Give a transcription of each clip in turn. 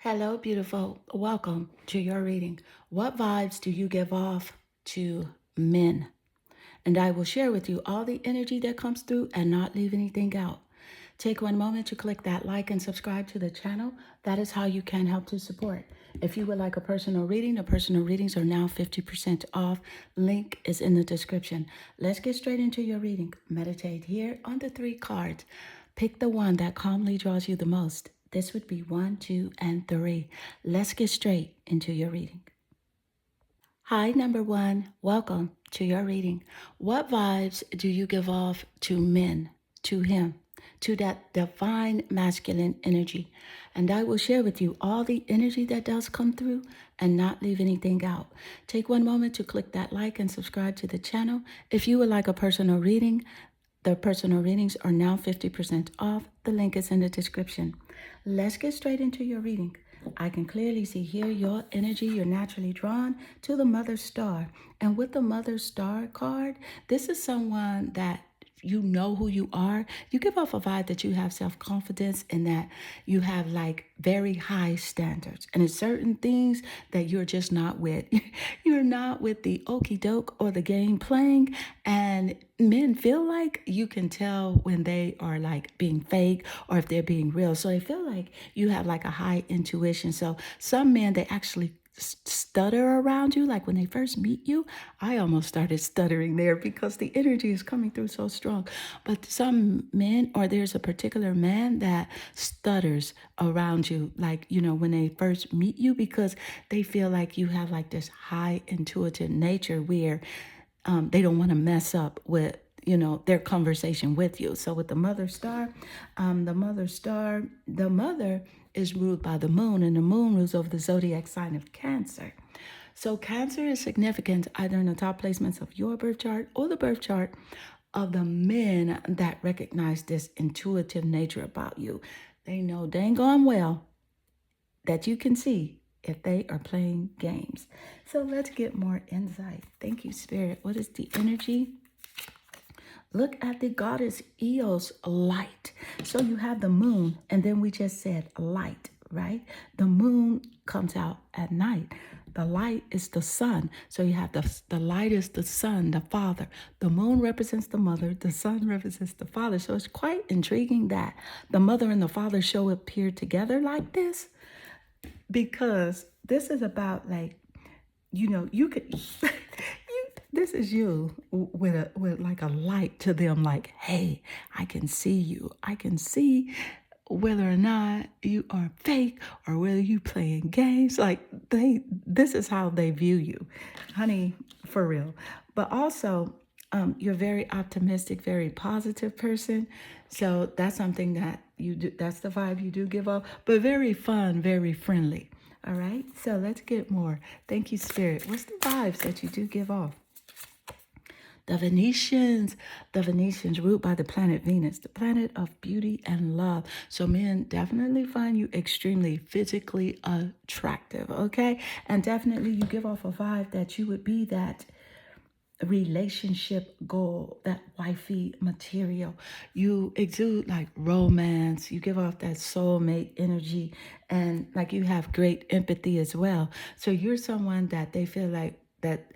Hello, beautiful. Welcome to your reading. What vibes do you give off to men? And I will share with you all the energy that comes through and not leave anything out. Take one moment to click that like and subscribe to the channel. That is how you can help to support. If you would like a personal reading, the personal readings are now 50% off. Link is in the description. Let's get straight into your reading. Meditate here on the three cards. Pick the one that calmly draws you the most. This would be 1, 2, and 3. Let's get straight into your reading. Hi, number one. Welcome to your reading. What vibes do you give off to men, to him, to that divine masculine energy? And I will share with you all the energy that does come through and not leave anything out. Take one moment to click that like and subscribe to the channel. If you would like a personal reading, the personal readings are now 50% off. The link is in the description. Let's get straight into your reading. I can clearly see here your energy. You're naturally drawn to the Mother Star. And with the Mother Star card, this is someone that you know who you are. You give off a vibe that you have self-confidence and that you have like very high standards. And it's certain things that you're just not with. You're not with the okey doke or the game playing. And men feel like you can tell when they are like being fake or if they're being real. So I feel like you have like a high intuition. So some men, they actually stutter around you. Like when they first meet you, I almost started stuttering there because the energy is coming through so strong. But some men, or there's a particular man that stutters around you, like, when they first meet you, because they feel like you have like this high intuitive nature where they don't want to mess up with their conversation with you. So with the Mother Star, the mother is ruled by the moon, and the moon rules over the zodiac sign of Cancer. So Cancer is significant either in the top placements of your birth chart or the birth chart of the men that recognize this intuitive nature about you. They know dang on well that you can see if they are playing games. So let's get more insight. Thank you, Spirit. What is the energy? Look at the goddess Eos light. So you have the moon, and then we just said light, right? The moon comes out at night. The light is the sun. So you have the light is the sun, the father. The moon represents the mother. The sun represents the father. So it's quite intriguing that the mother and the father show up here together like this, because this is about like, you could this is you with like a light to them, like, hey, I can see you. I can see whether or not you are fake or whether you playing games. Like this is how they view you, honey, for real. But also, you're very optimistic, very positive person. So that's something that you do. That's the vibe you do give off, but very fun, very friendly. All right. So let's get more. Thank you, Spirit. What's the vibes that you do give off? The Venetians ruled by the planet Venus, the planet of beauty and love. So men definitely find you extremely physically attractive, okay? And definitely you give off a vibe that you would be that relationship goal, that wifey material. You exude like romance. You give off that soulmate energy, and like you have great empathy as well. So you're someone that they feel like that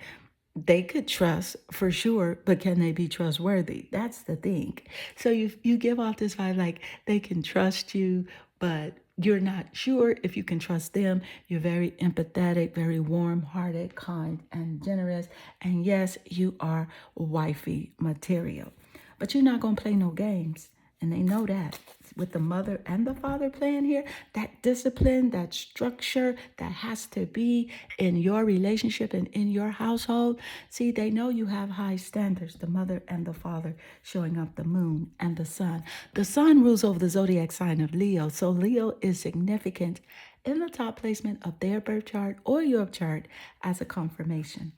they could trust for sure, but can they be trustworthy? That's the thing. So you give off this vibe like they can trust you, but you're not sure if you can trust them. You're very empathetic, very warm-hearted, kind, and generous. And yes, you are wifey material. But you're not going to play no games. And they know that. With the mother and the father playing here, that discipline, that structure that has to be in your relationship and in your household. See, they know you have high standards, the mother and the father showing up, the moon and the sun. The sun rules over the zodiac sign of Leo. So Leo is significant in the top placement of their birth chart or your chart as a confirmation.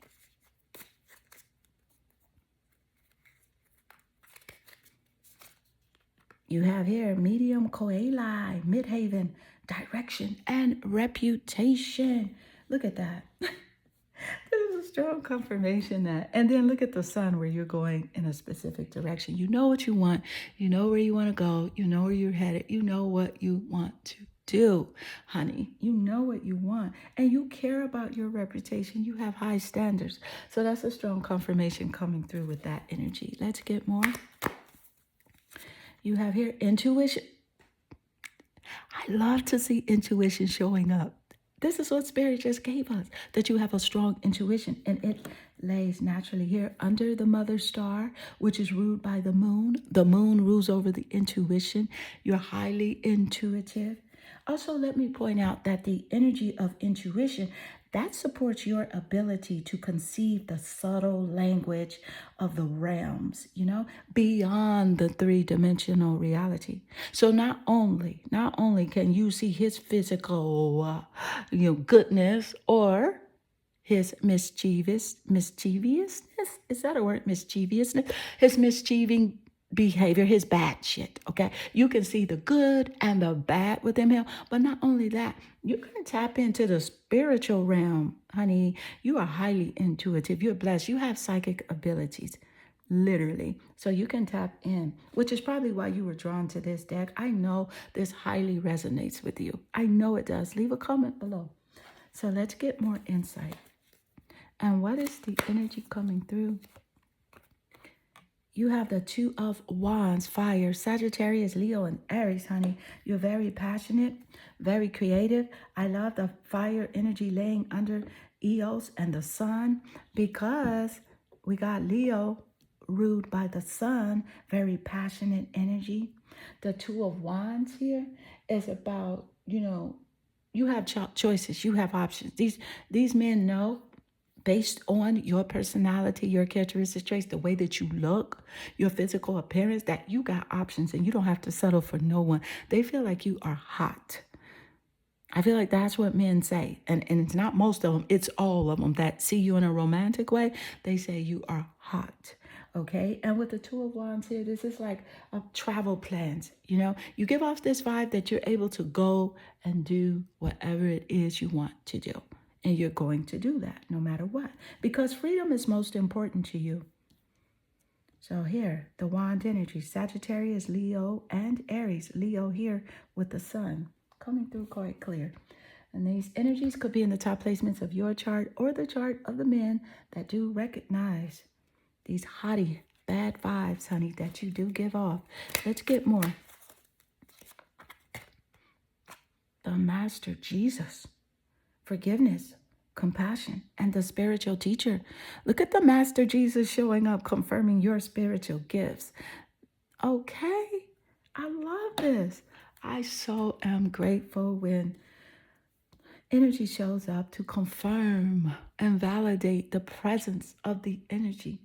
You have here medium coeli, midhaven, direction, and reputation. Look at that. There's a strong confirmation that. And then look at the sun where you're going in a specific direction. You know what you want. You know where you want to go. You know where you're headed. You know what you want to do, honey. You know what you want and you care about your reputation. You have high standards. So that's a strong confirmation coming through with that energy. Let's get more. You have here intuition. I love to see intuition showing up. This is what Spirit just gave us, that you have a strong intuition, and it lays naturally here under the mother star, which is ruled by the moon. The moon rules over the intuition. You're highly intuitive. Also, let me point out that the energy of intuition that supports your ability to conceive the subtle language of the realms, beyond the three-dimensional reality. So not only can you see his physical, goodness, or his mischievousness. Is that a word? Mischievousness. His mischieving behavior, his bad shit. Okay. You can see the good and the bad within him. But not only that, you can tap into the spiritual realm, honey. You are highly intuitive. You're blessed. You have psychic abilities. Literally. So you can tap in, which is probably why you were drawn to this deck. I know this highly resonates with you. I know it does. Leave a comment below. So let's get more insight. And what is the energy coming through? You have the Two of Wands, fire, Sagittarius, Leo, and Aries, honey. You're very passionate, very creative. I love the fire energy laying under Eos and the sun, because we got Leo ruled by the sun, very passionate energy. The Two of Wands here is about, you have choices, you have options. These men know, based on your personality, your characteristic traits, the way that you look, your physical appearance, that you got options and you don't have to settle for no one. They feel like you are hot. I feel like that's what men say. And it's not most of them, it's all of them that see you in a romantic way. They say you are hot. Okay. And with the Two of Wands here, this is like a travel plans. You give off this vibe that you're able to go and do whatever it is you want to do. And you're going to do that no matter what, because freedom is most important to you. So here, the wand energy, Sagittarius, Leo, and Aries. Leo here with the sun coming through quite clear. And these energies could be in the top placements of your chart or the chart of the men that do recognize these haughty, bad vibes, honey, that you do give off. Let's get more. The Master Jesus. Forgiveness, compassion, and the spiritual teacher. Look at the Master Jesus showing up, confirming your spiritual gifts. Okay, I love this. I so am grateful when energy shows up to confirm and validate the presence of the energy.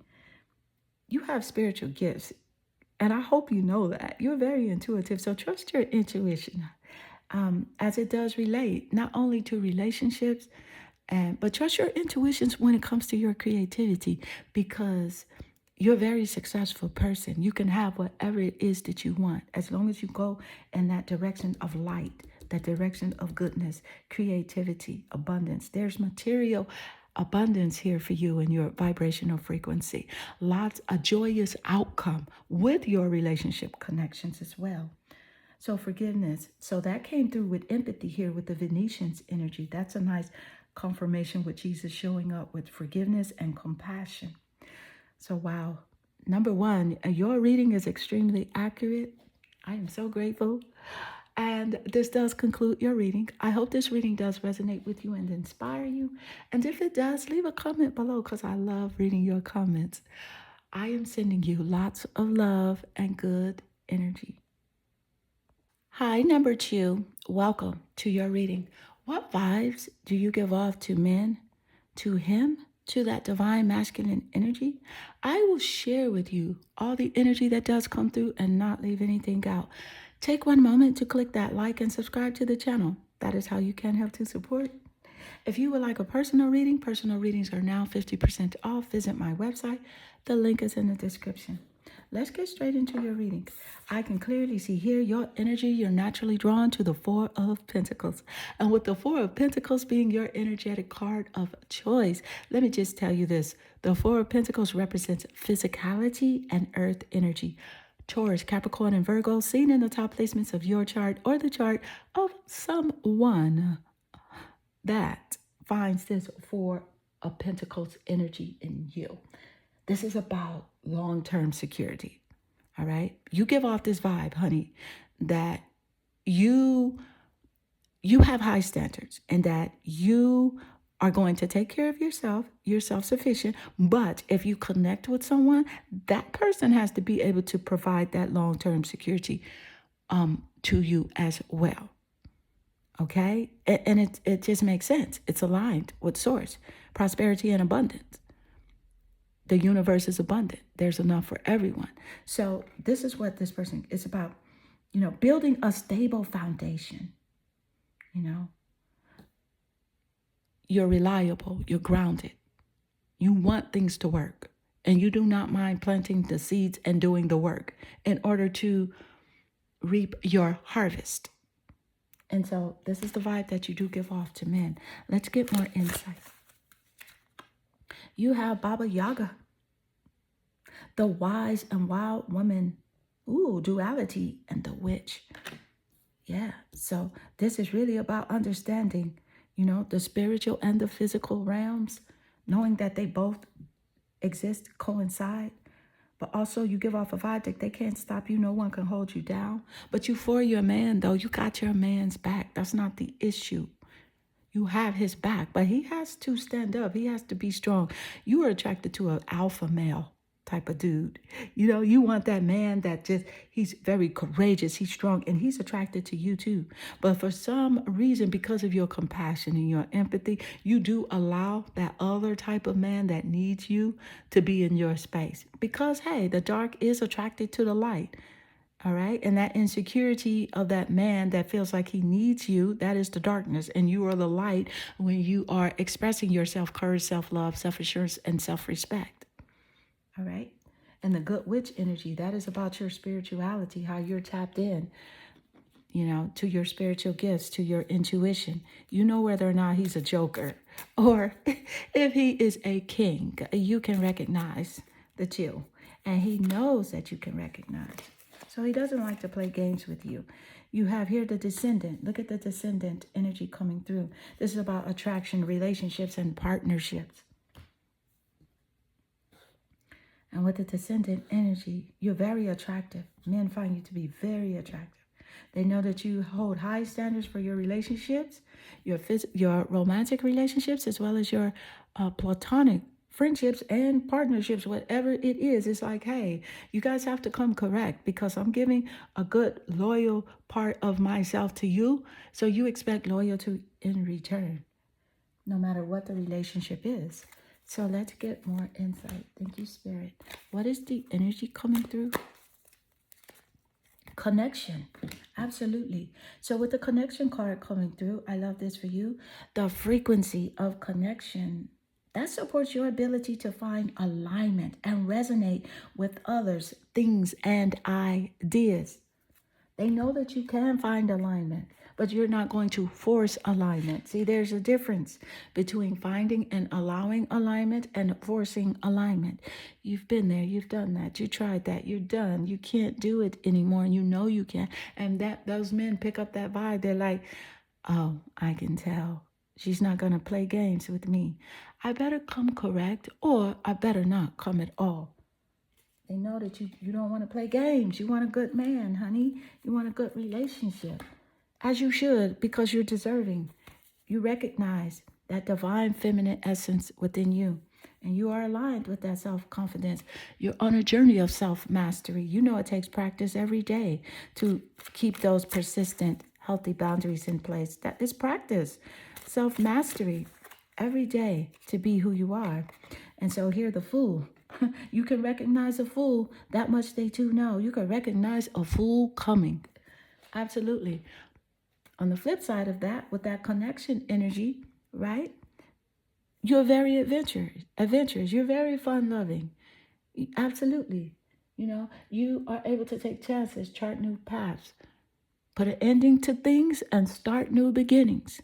You have spiritual gifts, and I hope you know that. You're very intuitive, so trust your intuition. As it does relate not only to relationships, but trust your intuitions when it comes to your creativity, because you're a very successful person. You can have whatever it is that you want, as long as you go in that direction of light, that direction of goodness, creativity, abundance. There's material abundance here for you in your vibrational frequency. A joyous outcome with your relationship connections as well. So forgiveness. So that came through with empathy here with the Venetians energy. That's a nice confirmation with Jesus showing up with forgiveness and compassion. So wow. Number one, your reading is extremely accurate. I am so grateful. And this does conclude your reading. I hope this reading does resonate with you and inspire you. And if it does, leave a comment below, because I love reading your comments. I am sending you lots of love and good energy. Hi, number 2. Welcome to your reading. What vibes do you give off to men, to him, to that divine masculine energy? I will share with you all the energy that does come through and not leave anything out. Take one moment to click that like and subscribe to the channel. That is how you can help to support. If you would like a personal reading, personal readings are now 50% off. Visit my website. The link is in the description. Let's get straight into your reading. I can clearly see here your energy. You're naturally drawn to the Four of Pentacles. And with the Four of Pentacles being your energetic card of choice, let me just tell you this. The Four of Pentacles represents physicality and earth energy. Taurus, Capricorn, and Virgo, seen in the top placements of your chart or the chart of someone that finds this Four of Pentacles energy in you. This is about long-term security. All right. You give off this vibe, honey, that you have high standards and that you are going to take care of yourself. You're self-sufficient. But if you connect with someone, that person has to be able to provide that long-term security to you as well. Okay? And it just makes sense. It's aligned with source, prosperity and abundance. The universe is abundant. There's enough for everyone. So this is what this person is about, building a stable foundation. You're reliable. You're grounded. You want things to work. And you do not mind planting the seeds and doing the work in order to reap your harvest. And so this is the vibe that you do give off to men. Let's get more insight. You have Baba Yaga, the wise and wild woman. Ooh, duality and the witch. Yeah, so this is really about understanding, the spiritual and the physical realms, knowing that they both exist, coincide. But also you give off a vibe that they can't stop you. No one can hold you down. But you for your man, though, you got your man's back. That's not the issue. You have his back, but he has to stand up. He has to be strong. You are attracted to an alpha male type of dude. You want that man that he's very courageous, he's strong, and he's attracted to you too. But for some reason, because of your compassion and your empathy, you do allow that other type of man that needs you to be in your space. Because, hey, the dark is attracted to the light. All right. And that insecurity of that man that feels like he needs you, that is the darkness. And you are the light when you are expressing your self-courage, self-love, self-assurance, and self-respect. All right. And the good witch energy, that is about your spirituality, how you're tapped in, to your spiritual gifts, to your intuition. You know whether or not he's a joker or if he is a king. You can recognize the two. And he knows that you can recognize. So he doesn't like to play games with you. You have here the descendant. Look at the descendant energy coming through. This is about attraction, relationships, and partnerships. And with the descendant energy, you're very attractive. Men find you to be very attractive. They know that you hold high standards for your relationships, your romantic relationships, as well as your platonic friendships and partnerships, whatever it is. It's like, hey, you guys have to come correct because I'm giving a good, loyal part of myself to you. So you expect loyalty in return, no matter what the relationship is. So let's get more insight. Thank you, Spirit. What is the energy coming through? Connection. Absolutely. So with the connection card coming through, I love this for you. The frequency of connection, that supports your ability to find alignment and resonate with others, things, and ideas. They know that you can find alignment, but you're not going to force alignment. See, there's a difference between finding and allowing alignment and forcing alignment. You've been there. You've done that. You tried that. You're done. You can't do it anymore, and you know you can. And those men pick up that vibe. They're like, oh, I can tell. She's not going to play games with me. I better come correct, or I better not come at all. They know that you don't want to play games. You want a good man, honey. You want a good relationship. As you should, because you're deserving. You recognize that divine feminine essence within you. And you are aligned with that self-confidence. You're on a journey of self-mastery. You know it takes practice every day to keep those persistent, healthy boundaries in place. That is practice. Self-mastery every day to be who you are. And so here the fool. You can recognize a fool. That much they too know. You can recognize a fool coming. Absolutely. On the flip side of that, with that connection energy, right? You're very adventurous. You're very fun-loving. Absolutely. You are able to take chances, chart new paths, put an ending to things, and start new beginnings.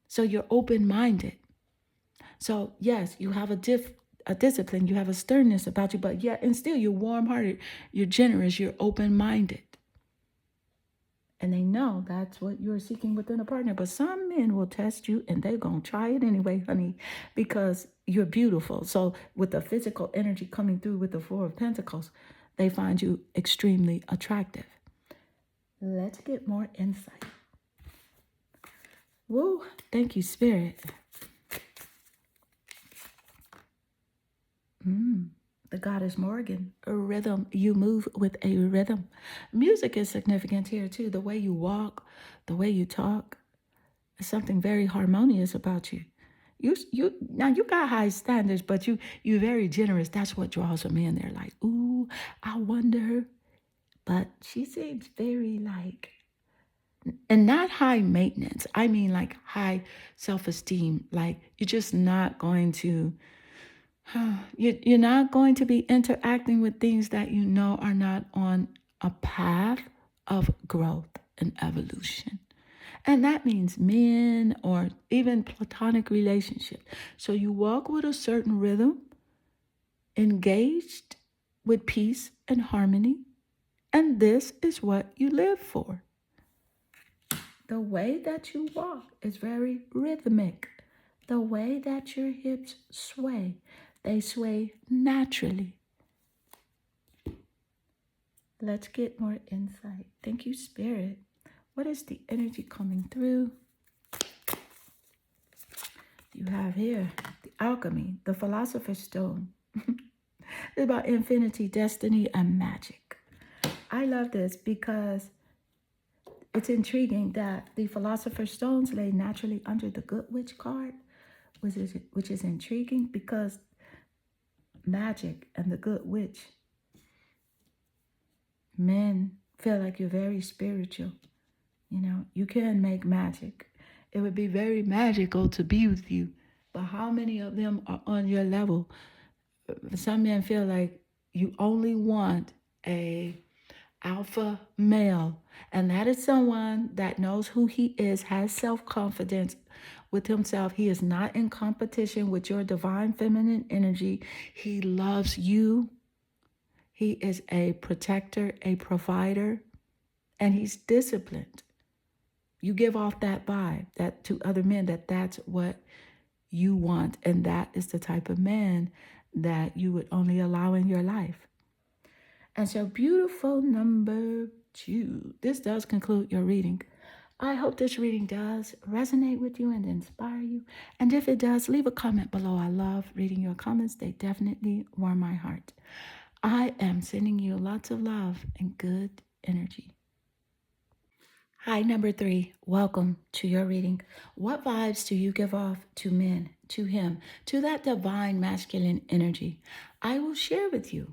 So you're open-minded. So yes, you have a a discipline, you have a sternness about you, but yet and still you're warm-hearted, you're generous, you're open-minded. And they know that's what you're seeking within a partner. But some men will test you and they're going to try it anyway, honey, because you're beautiful. So with the physical energy coming through with the Four of Pentacles, they find you extremely attractive. Let's get more insight. Woo, thank you, Spirit. The goddess Morgan, a rhythm. You move with a rhythm. Music is significant here too. The way you walk, the way you talk, is something very harmonious about you. Now you got high standards, but you're very generous. That's what draws them in. They're like, ooh, I wonder. But she seems very like, and not high maintenance. I mean like high self-esteem. Like you're just not going to you're not going to be interacting with things that you know are not on a path of growth and evolution. And that means men or even platonic relationships. So you walk with a certain rhythm, engaged with peace and harmony, and this is what you live for. The way that you walk is very rhythmic. The way that your hips sway, they sway naturally. Let's get more insight. Thank you, Spirit. What is the energy coming through? You have here the alchemy, the philosopher's stone. It's about infinity, destiny, and magic. I love this because it's intriguing that the philosopher's stones lay naturally under the good witch card, which is intriguing because magic and the good witch, men feel like you're very spiritual. You know, you can make magic. It would be very magical to be with you. But how many of them are on your level? Some men feel like you only want a alpha male. And that is someone that knows who he is, has self-confidence with himself. He is not in competition with your divine feminine energy. He loves you. He is a protector, a provider, and he's disciplined. You give off that vibe that to other men that's what you want, and that is the type of man that you would only allow in your life. And so beautiful number 2. This does conclude your reading. I hope this reading does resonate with you and inspire you. And if it does, leave a comment below. I love reading your comments. They definitely warm my heart. I am sending you lots of love and good energy. Hi, number 3. Welcome to your reading. What vibes do you give off to men, to him, to that divine masculine energy? I will share with you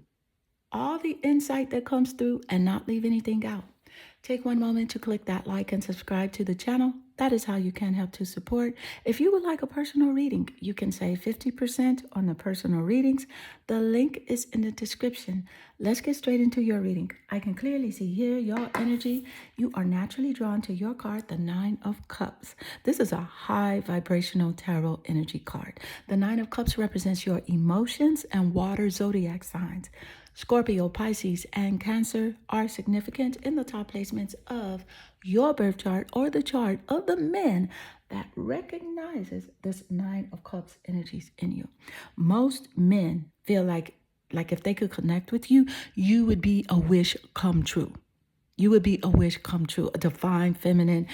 all the insight that comes through and not leave anything out. Take one moment to click that like and subscribe to the channel. That is how you can help to support. If you would like a personal reading, you can save 50% on the personal readings. The link is in the description. Let's get straight into your reading. I can clearly see here your energy. You are naturally drawn to your card, the 9 of Cups. This is a high vibrational tarot energy card. The 9 of Cups represents your emotions and water zodiac signs. Scorpio, Pisces, and Cancer are significant in the top placements of your birth chart or the chart of the men that recognizes this 9 of Cups energies in you. Most men feel like if they could connect with you, you would be a wish come true. You would be a wish come true, a divine feminine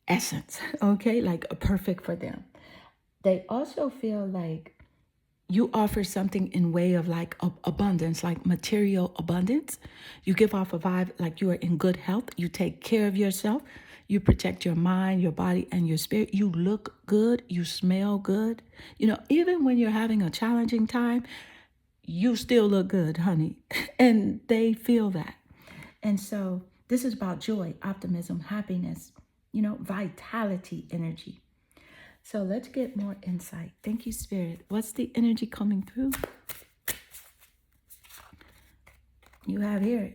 essence, okay? Like perfect for them. They also feel like you offer something in way of like abundance, like material abundance. You give off a vibe like you are in good health. You take care of yourself. You protect your mind, your body, and your spirit. You look good. You smell good. You know, even when you're having a challenging time, you still look good, honey. And they feel that. And so this is about joy, optimism, happiness, you know, vitality, energy. So let's get more insight. Thank you, Spirit. What's the energy coming through? You have here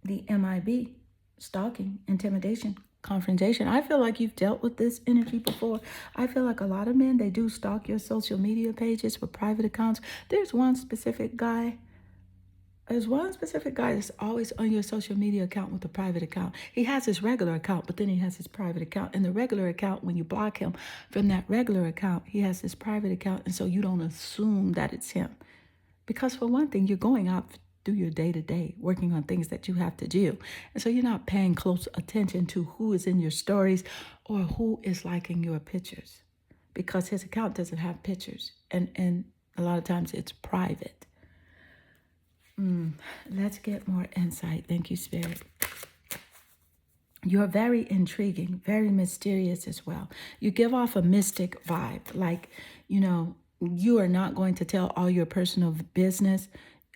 the MIB, stalking, intimidation, confrontation. I feel like you've dealt with this energy before. I feel like a lot of men, they do stalk your social media pages for private accounts. There's one specific guy that's always on your social media account with a private account. He has his regular account, but then he has his private account. And the regular account, when you block him from that regular account, he has his private account. And so you don't assume that it's him. Because for one thing, you're going out through your day-to-day, working on things that you have to do. And so you're not paying close attention to who is in your stories or who is liking your pictures. Because his account doesn't have pictures. And a lot of times it's private. Let's get more insight. Thank you, Spirit. You're very intriguing, very mysterious as well. You give off a mystic vibe, like, you are not going to tell all your personal business,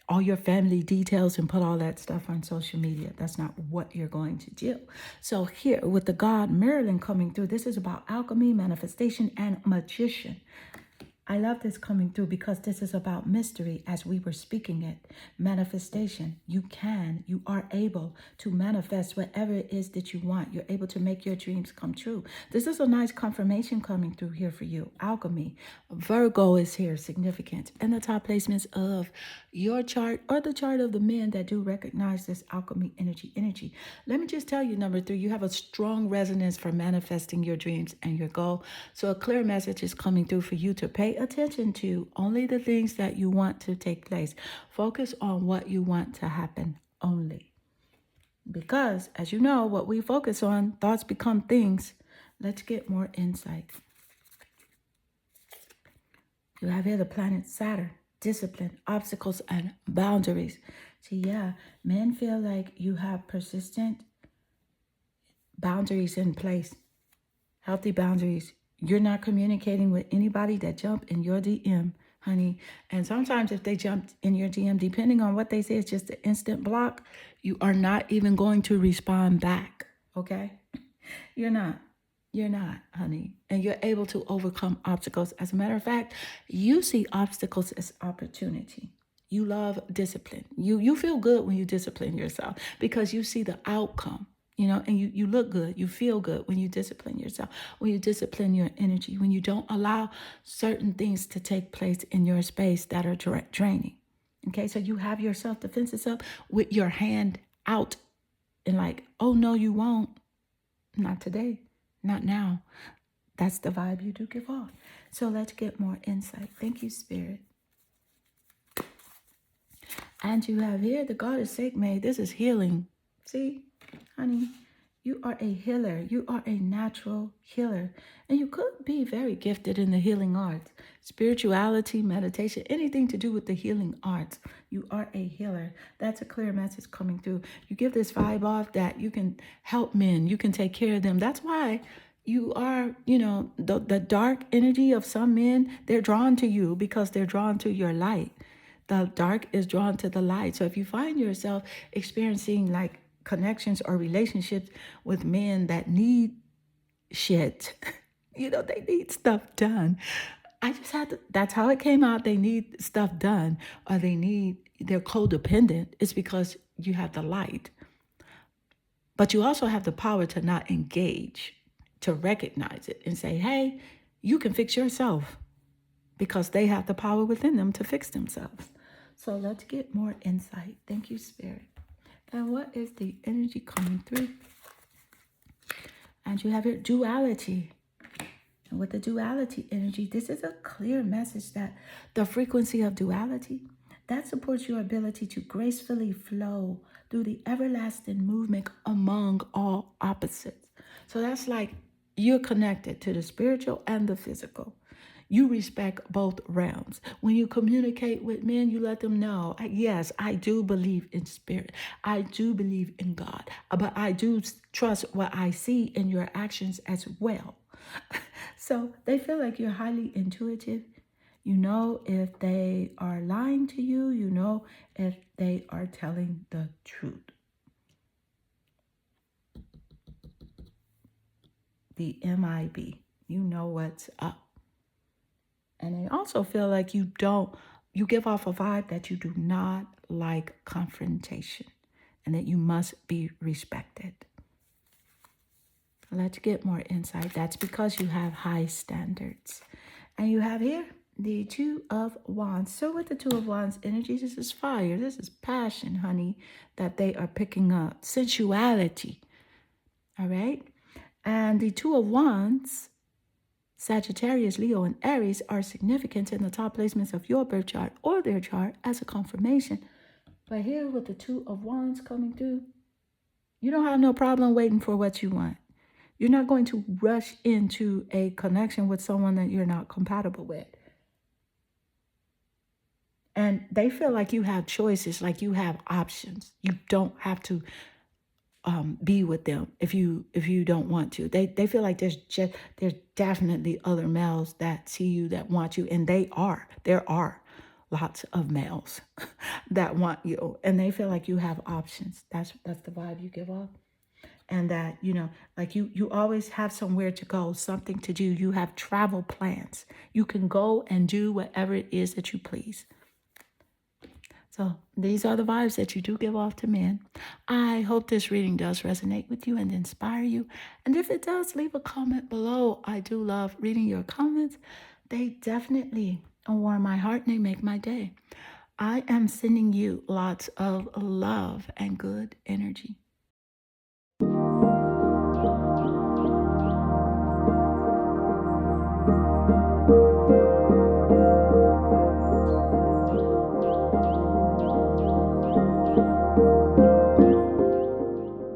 all your family details, and put all that stuff on social media. That's not what you're going to do. So here, with the God Merlin coming through, this is about alchemy, manifestation, and magician. I love this coming through because this is about mystery as we were speaking it. Manifestation. You are able to manifest whatever it is that you want. You're able to make your dreams come true. This is a nice confirmation coming through here for you. Alchemy. Virgo is here, significant. And the top placements of your chart or the chart of the men that do recognize this alchemy energy. Let me just tell you, number 3, you have a strong resonance for manifesting your dreams and your goal. So a clear message is coming through for you to pay attention to only the things that you want to take place. Focus on what you want to happen only. Because, as you know, what we focus on, thoughts become things. Let's get more insight. You have here the planet Saturn, discipline, obstacles, and boundaries. See, men feel like you have persistent boundaries in place, healthy boundaries. You're not communicating with anybody that jump in your DM, honey. And sometimes if they jump in your DM, depending on what they say, it's just an instant block. You are not even going to respond back, okay? You're not, honey. And you're able to overcome obstacles. As a matter of fact, you see obstacles as opportunity. You love discipline. You feel good when you discipline yourself because you see the outcome. And you look good. You feel good when you discipline yourself, when you discipline your energy, when you don't allow certain things to take place in your space that are draining. Okay, so you have your self-defenses up with your hand out and like, oh, no, you won't. Not today. Not now. That's the vibe you do give off. So let's get more insight. Thank you, Spirit. And you have here the goddess Sekhmet. This is healing. See? Honey, you are a healer. You are a natural healer. And you could be very gifted in the healing arts, spirituality, meditation, anything to do with the healing arts. You are a healer. That's a clear message coming through. You give this vibe off that you can help men. You can take care of them. That's why you are, the dark energy of some men, they're drawn to you because they're drawn to your light. The dark is drawn to the light. So if you find yourself experiencing like connections or relationships with men that need shit, they need stuff done. That's how it came out. They need stuff done or they're codependent. It's because you have the light. But you also have the power to not engage, to recognize it and say, hey, you can fix yourself because they have the power within them to fix themselves. So let's get more insight. Thank you, Spirit. And what is the energy coming through? And you have your duality. And with the duality energy, this is a clear message that the frequency of duality, that supports your ability to gracefully flow through the everlasting movement among all opposites. So that's like you're connected to the spiritual and the physical. You respect both realms. When you communicate with men, you let them know, yes, I do believe in spirit. I do believe in God. But I do trust what I see in your actions as well. So they feel like you're highly intuitive. You know if they are lying to you. You know if they are telling the truth. The MIB. You know what's up. And they also feel like you give off a vibe that you do not like confrontation and that you must be respected. Let's get more insight. That's because you have high standards. And you have here the Two of Wands. So with the Two of Wands energy, this is fire. This is passion, honey, that they are picking up. Sensuality. All right? And the Two of Wands, Sagittarius, Leo, and Aries are significant in the top placements of your birth chart or their chart as a confirmation. But here with the Two of Wands coming through, you don't have no problem waiting for what you want. You're not going to rush into a connection with someone that you're not compatible with. And they feel like you have choices, like you have options. You don't have to be with them if you don't want to. They feel like there's definitely other males that see you, that want you, and there are lots of males that want you, and they feel like you have options. That's the vibe you give off. And that, like you always have somewhere to go, something to do. You have travel plans. You can go and do whatever it is that you please. So these are the vibes that you do give off to men. I hope this reading does resonate with you and inspire you. And if it does, leave a comment below. I do love reading your comments. They definitely warm my heart and they make my day. I am sending you lots of love and good energy.